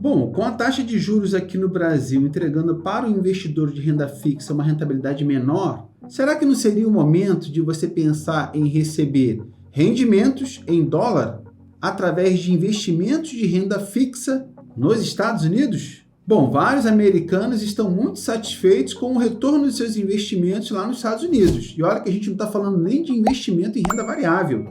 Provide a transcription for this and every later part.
Bom, com a taxa de juros aqui no Brasil entregando para o investidor de renda fixa uma rentabilidade menor, será que não seria o momento de você pensar em receber rendimentos em dólar através de investimentos de renda fixa nos Estados Unidos? Bom, vários americanos estão muito satisfeitos com o retorno de seus investimentos lá nos Estados Unidos. E olha que a gente não está falando nem de investimento em renda variável,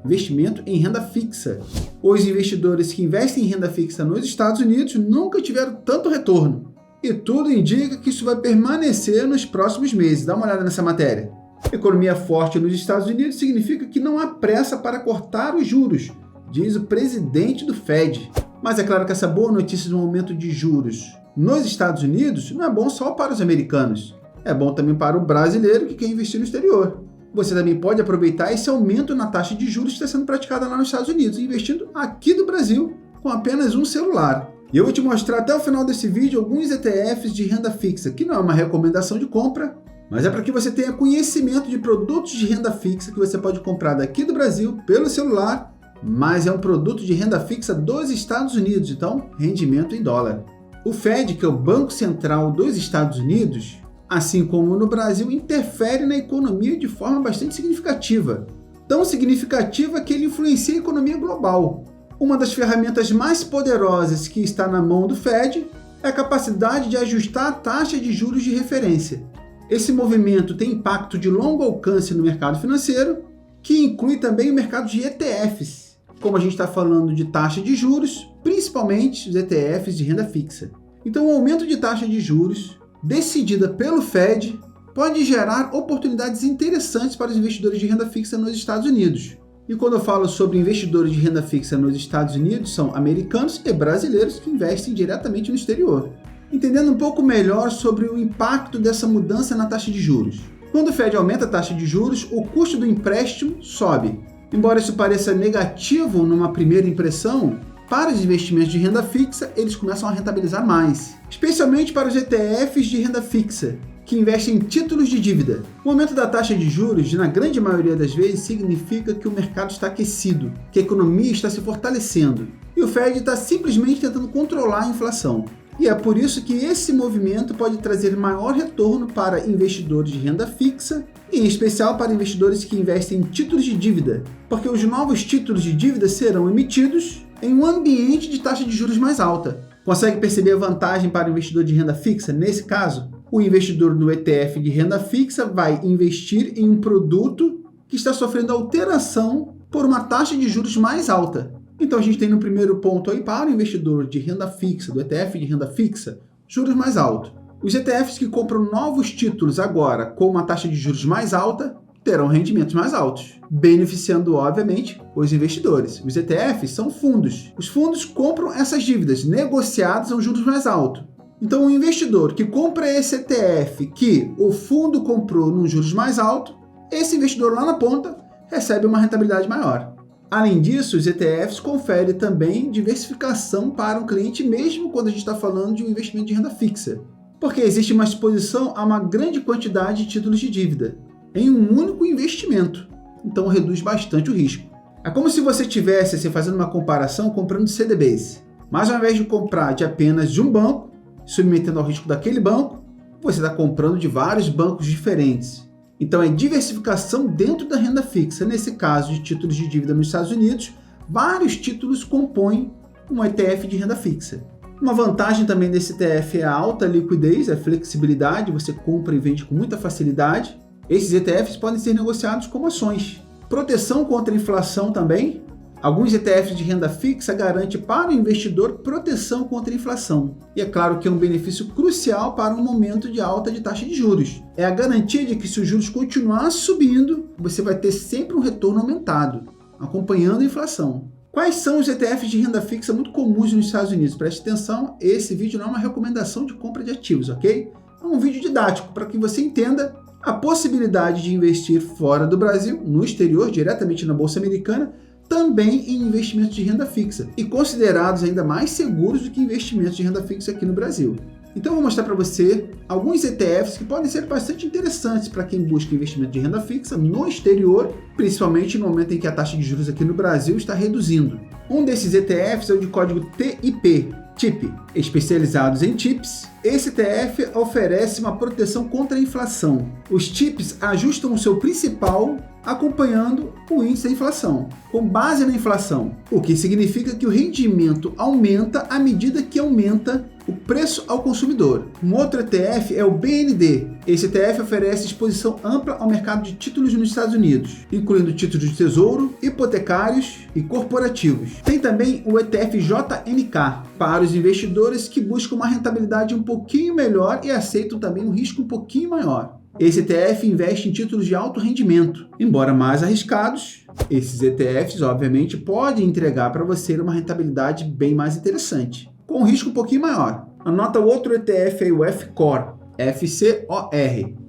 investimento em renda fixa. Os investidores que investem em renda fixa nos Estados Unidos nunca tiveram tanto retorno. E tudo indica que isso vai permanecer nos próximos meses. Dá uma olhada nessa matéria. Economia forte nos Estados Unidos significa que não há pressa para cortar os juros, diz o presidente do Fed. Mas é claro que essa boa notícia do aumento de juros nos Estados Unidos não é bom só para os americanos. É bom também para o brasileiro que quer investir no exterior. Você também pode aproveitar esse aumento na taxa de juros que está sendo praticada lá nos Estados Unidos, investindo aqui do Brasil com apenas um celular. E eu vou te mostrar até o final desse vídeo alguns ETFs de renda fixa, que não é uma recomendação de compra, mas é para que você tenha conhecimento de produtos de renda fixa que você pode comprar daqui do Brasil pelo celular, mas é um produto de renda fixa dos Estados Unidos, então rendimento em dólar. O Fed, que é o Banco Central dos Estados Unidos, assim como no Brasil, interfere na economia de forma bastante significativa. Tão significativa que ele influencia a economia global. Uma das ferramentas mais poderosas que está na mão do Fed é a capacidade de ajustar a taxa de juros de referência. Esse movimento tem impacto de longo alcance no mercado financeiro, que inclui também o mercado de ETFs. Como a gente está falando de taxa de juros, principalmente os ETFs de renda fixa. Então, o aumento de taxa de juros decidida pelo Fed pode gerar oportunidades interessantes para os investidores de renda fixa nos Estados Unidos. E quando eu falo sobre investidores de renda fixa nos Estados Unidos, são americanos e brasileiros que investem diretamente no exterior. Entendendo um pouco melhor sobre o impacto dessa mudança na taxa de juros. Quando o Fed aumenta a taxa de juros, o custo do empréstimo sobe. Embora isso pareça negativo numa primeira impressão, para os investimentos de renda fixa, eles começam a rentabilizar mais, especialmente para os ETFs de renda fixa, que investem em títulos de dívida. O aumento da taxa de juros, na grande maioria das vezes, significa que o mercado está aquecido, que a economia está se fortalecendo, e o Fed está simplesmente tentando controlar a inflação. E é por isso que esse movimento pode trazer maior retorno para investidores de renda fixa, e em especial para investidores que investem em títulos de dívida, porque os novos títulos de dívida serão emitidos em um ambiente de taxa de juros mais alta. Consegue perceber a vantagem para o investidor de renda fixa? Nesse caso, o investidor no ETF de renda fixa vai investir em um produto que está sofrendo alteração por uma taxa de juros mais alta. Então a gente tem no primeiro ponto aí para o investidor de renda fixa, do ETF de renda fixa, juros mais altos. Os ETFs que compram novos títulos agora com uma taxa de juros mais alta terão rendimentos mais altos, beneficiando, obviamente, os investidores. Os ETFs são fundos. Os fundos compram essas dívidas negociadas a um juros mais alto. Então, o investidor que compra esse ETF que o fundo comprou num juros mais alto, esse investidor lá na ponta recebe uma rentabilidade maior. Além disso, os ETFs conferem também diversificação para um cliente, mesmo quando a gente está falando de um investimento de renda fixa, porque existe uma exposição a uma grande quantidade de títulos de dívida em um único investimento, então reduz bastante o risco. É como se você estivesse fazendo uma comparação comprando CDBs, mas ao invés de comprar de apenas de um banco, submetendo ao risco daquele banco, você está comprando de vários bancos diferentes. Então é diversificação dentro da renda fixa. Nesse caso de títulos de dívida nos Estados Unidos, vários títulos compõem um ETF de renda fixa. Uma vantagem também desse ETF é a alta liquidez, a flexibilidade, você compra e vende com muita facilidade. Esses ETFs podem ser negociados como ações. Proteção contra a inflação também. Alguns ETFs de renda fixa garantem para o investidor proteção contra a inflação. E é claro que é um benefício crucial para um momento de alta de taxa de juros. É a garantia de que se os juros continuar subindo, você vai ter sempre um retorno aumentado, acompanhando a inflação. Quais são os ETFs de renda fixa muito comuns nos Estados Unidos? Preste atenção, esse vídeo não é uma recomendação de compra de ativos, ok? É um vídeo didático para que você entenda a possibilidade de investir fora do Brasil, no exterior, diretamente na Bolsa Americana, também em investimentos de renda fixa, e considerados ainda mais seguros do que investimentos de renda fixa aqui no Brasil. Então eu vou mostrar para você alguns ETFs que podem ser bastante interessantes para quem busca investimento de renda fixa no exterior, principalmente no momento em que a taxa de juros aqui no Brasil está reduzindo. Um desses ETFs é o de código TIP, TIP. Especializados em TIPS, esse ETF oferece uma proteção contra a inflação. Os TIPS ajustam o seu principal acompanhando o índice da inflação, com base na inflação, o que significa que o rendimento aumenta à medida que aumenta o preço ao consumidor. Um outro ETF é o BND. Esse ETF oferece exposição ampla ao mercado de títulos nos Estados Unidos, incluindo títulos de tesouro, hipotecários e corporativos. Tem também o ETF JNK, para os investidores que buscam uma rentabilidade um pouquinho melhor e aceitam também um risco um pouquinho maior. Esse ETF investe em títulos de alto rendimento. Embora mais arriscados, esses ETFs, obviamente, podem entregar para você uma rentabilidade bem mais interessante, com um risco um pouquinho maior. Anota o outro ETF aí, o FCOR, FCOR.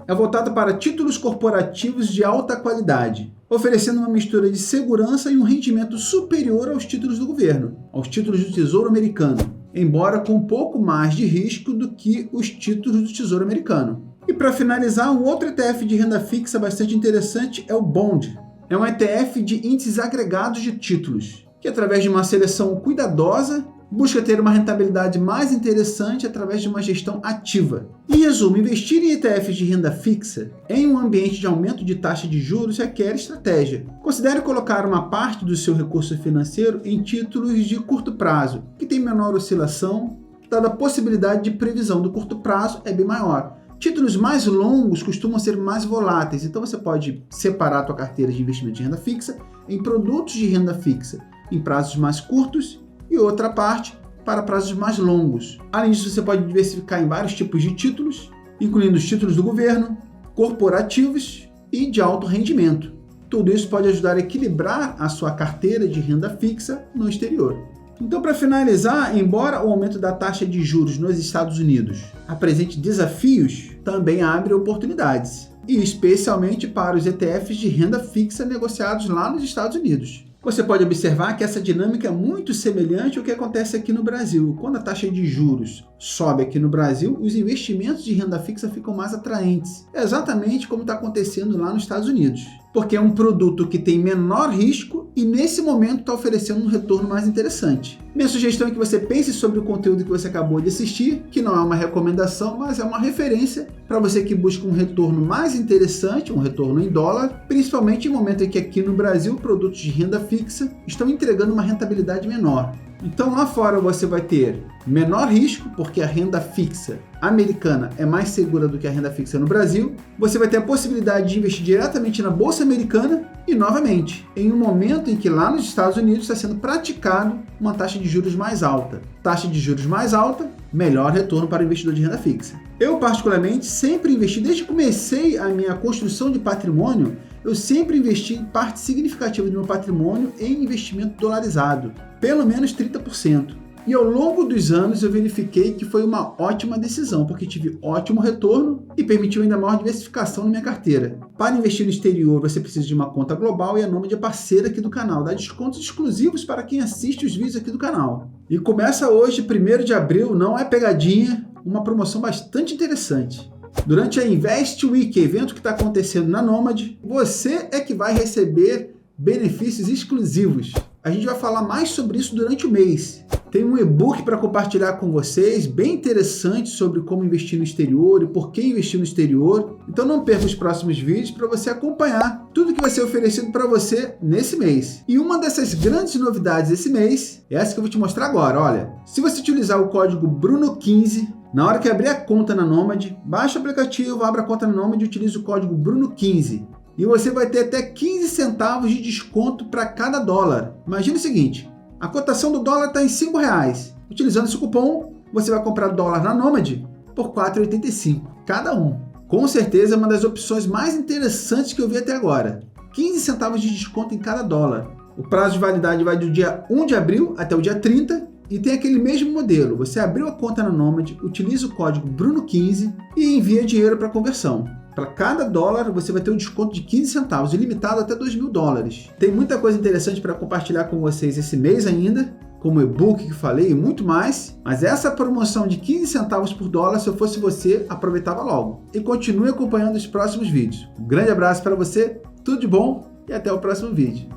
É voltado para títulos corporativos de alta qualidade, oferecendo uma mistura de segurança e um rendimento superior aos títulos do governo, aos títulos do Tesouro Americano, embora com um pouco mais de risco do que os títulos do Tesouro Americano. E para finalizar, um outro ETF de renda fixa bastante interessante é o Bond. É um ETF de índices agregados de títulos, que através de uma seleção cuidadosa, busca ter uma rentabilidade mais interessante através de uma gestão ativa. Em resumo, investir em ETFs de renda fixa em um ambiente de aumento de taxa de juros requer estratégia. Considere colocar uma parte do seu recurso financeiro em títulos de curto prazo, que tem menor oscilação, dada a possibilidade de previsão do curto prazo é bem maior. Títulos mais longos costumam ser mais voláteis, então você pode separar a sua carteira de investimento de renda fixa em produtos de renda fixa em prazos mais curtos e outra parte para prazos mais longos. Além disso, você pode diversificar em vários tipos de títulos, incluindo os títulos do governo, corporativos e de alto rendimento. Tudo isso pode ajudar a equilibrar a sua carteira de renda fixa no exterior. Então, para finalizar, embora o aumento da taxa de juros nos Estados Unidos apresente desafios, também abre oportunidades, e especialmente para os ETFs de renda fixa negociados lá nos Estados Unidos. Você pode observar que essa dinâmica é muito semelhante ao que acontece aqui no Brasil. Quando a taxa de juros sobe aqui no Brasil, os investimentos de renda fixa ficam mais atraentes. É exatamente como está acontecendo lá nos Estados Unidos, porque é um produto que tem menor risco e nesse momento está oferecendo um retorno mais interessante. Minha sugestão é que você pense sobre o conteúdo que você acabou de assistir, que não é uma recomendação, mas é uma referência para você que busca um retorno mais interessante, um retorno em dólar, principalmente em momento em que aqui no Brasil produtos de renda fixa estão entregando uma rentabilidade menor. Então lá fora você vai ter menor risco, porque a renda fixa americana é mais segura do que a renda fixa no Brasil. Você vai ter a possibilidade de investir diretamente na Bolsa Americana e, novamente, em um momento em que lá nos Estados Unidos está sendo praticado uma taxa de juros mais alta. Taxa de juros mais alta, melhor retorno para o investidor de renda fixa. Eu, particularmente, sempre investi, desde que comecei a minha construção de patrimônio, eu sempre investi em parte significativa do meu patrimônio em investimento dolarizado, pelo menos 30%. E ao longo dos anos eu verifiquei que foi uma ótima decisão, porque tive ótimo retorno e permitiu ainda maior diversificação na minha carteira. Para investir no exterior, você precisa de uma conta global e a Nomad é parceira aqui do canal, dá descontos exclusivos para quem assiste os vídeos aqui do canal. E começa hoje, 1º de abril, não é pegadinha, uma promoção bastante interessante. Durante a Invest Week, evento que está acontecendo na Nomad, você é que vai receber benefícios exclusivos. A gente vai falar mais sobre isso durante o mês. Tem um e-book para compartilhar com vocês, bem interessante sobre como investir no exterior e por que investir no exterior. Então não perca os próximos vídeos para você acompanhar tudo que vai ser oferecido para você nesse mês. E uma dessas grandes novidades desse mês é essa que eu vou te mostrar agora. Olha, se você utilizar o código BRUNO15, na hora que abrir a conta na Nomad, baixa o aplicativo, abra a conta na Nomad e utilize o código BRUNO15. E você vai ter até 15 centavos de desconto para cada dólar. Imagina o seguinte, a cotação do dólar está em R$5. Utilizando esse cupom, você vai comprar dólar na Nomad por R$4,85 cada um. Com certeza é uma das opções mais interessantes que eu vi até agora. 15 centavos de desconto em cada dólar. O prazo de validade vai do dia 1 de abril até o dia 30 e tem aquele mesmo modelo. Você abriu a conta na Nomad, utiliza o código BRUNO15 e envia dinheiro para conversão. Para cada dólar, você vai ter um desconto de 15 centavos, ilimitado até $2.000. Tem muita coisa interessante para compartilhar com vocês esse mês ainda, como e-book que falei e muito mais, mas essa promoção de 15 centavos por dólar, se eu fosse você, aproveitava logo. E continue acompanhando os próximos vídeos. Um grande abraço para você, tudo de bom e até o próximo vídeo.